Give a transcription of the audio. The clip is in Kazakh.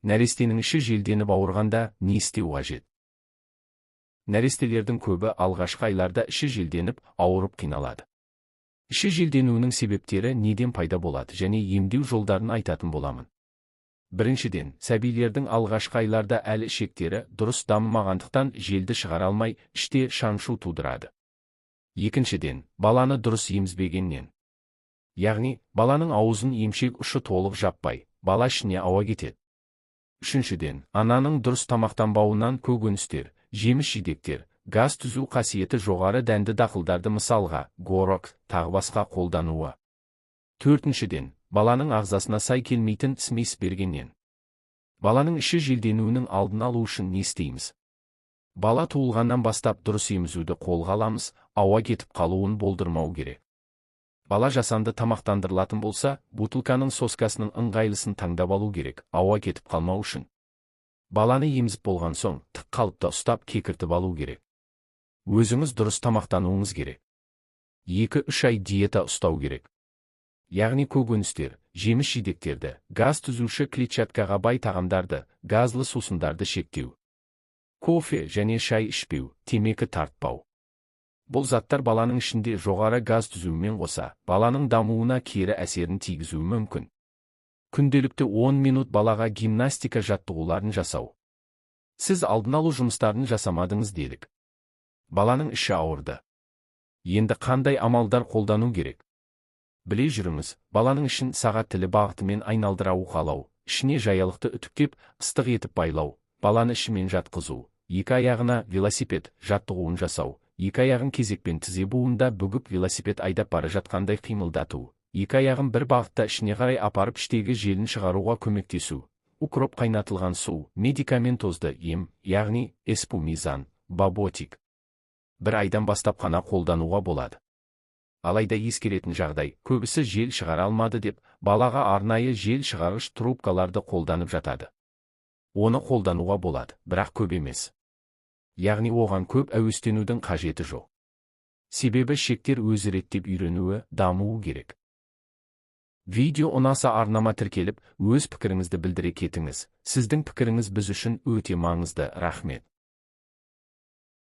Нәрестенің іші желденіп ауырғанда не істеу қажет? Нәрестелердің көбі алғашқы айларда іші желденіп, ауырып қиналады. Іші желденуінің себептері неден пайда болады және емдеу жолдарын айтатын боламын. Біріншіден, сәбилердің алғашқы айларда әлі ішектері дұрыс дамымағандықтан желді шығара алмай, іште шаншу тудырады. Екіншіден, баланы дұрыс емізбегеннен. Яғни, баланың аузын емшек ұшы толық жаппай, бала ішіне ауа кетеді. Үшіншіден, ананың дұрыс тамақтанбауынан көкөністер, жеміс-жидектер, газ түзу қасиеті жоғары дәнді дақылдарды мысалға, горок, тағы басқа қолдануы. Төртіншіден, баланың ағзасына сай келмейтін смесь бергеннен. Баланың іші желденуінің алдын алу үшін не істейміз? Бала туылғаннан бастап дұрыс емізуді қолға аламыз, ауа кетіп қалуын болдырмау керек. Бала жасанды тамақтандырылатын болса, бутылканың соскасының ыңғайлысын таңдап алу керек, ауа кетіп қалмау үшін. Баланы емізіп болған соң, тық қалыпта ұстап кекіртіп алу керек. Өзіңіз дұрыс тамақтануыңыз керек. 2-3 ай диета ұстау керек. Яғни көкөністер, жеміс-жидектерді, газ түзуші клетчаткаға бай тағамдарды, газлы сусындарды шектеу. Кофе және шай ішпеу, темекі тартпау. Бұл заттар баланың ішінде жоғары газ түзуімен қоса, баланың дамуына кері әсерін тигізуі мүмкін. Күнделікті 10 минут балаға гимнастика жаттығуларын жасау. Сіз алдын алу жұмыстарын жасамадыңыз делік. Баланың іші ауырды. Енді қандай амалдар қолдану керек? Біле жүріңіз, баланың ішін сағат тілі бағытымен айналдыра уқалау, ішіне жаялықты үтіктеп, ыстық етіп байлау, баланы ішімен жатқызу, екі аяғына велосипед жаттығуын жасау, екі аяғын кезекпен тізе буында бүгіп велосипед айдап бара жатқандай қимылдату, екі аяғын бір бағытта ішіне қарай апарып іштегі желін шығаруға көмектесу, укроп қайнатылған су, медикаментозды ем, яғни эспумизан, баботик. Бір айдан бастап қана қолдануға болады. Алайда ескеретін жағдай, көбісі жел шығара алмады деп, балаға арнайы жел шығарғыш трубкаларды қолданып жатады. Оны қолдануға болады, бірақ көп емес. Яғни оған көп әуестенудің қажеті жоқ. Себебі ішектер өзі реттеп үйренуі, дамуы керек. Видео ұнаса арнама тіркеліп, өз пікіріңізді білдіре кетіңіз. Сіздің пікіріңіз біз үшін өте маңызды. Рахмет.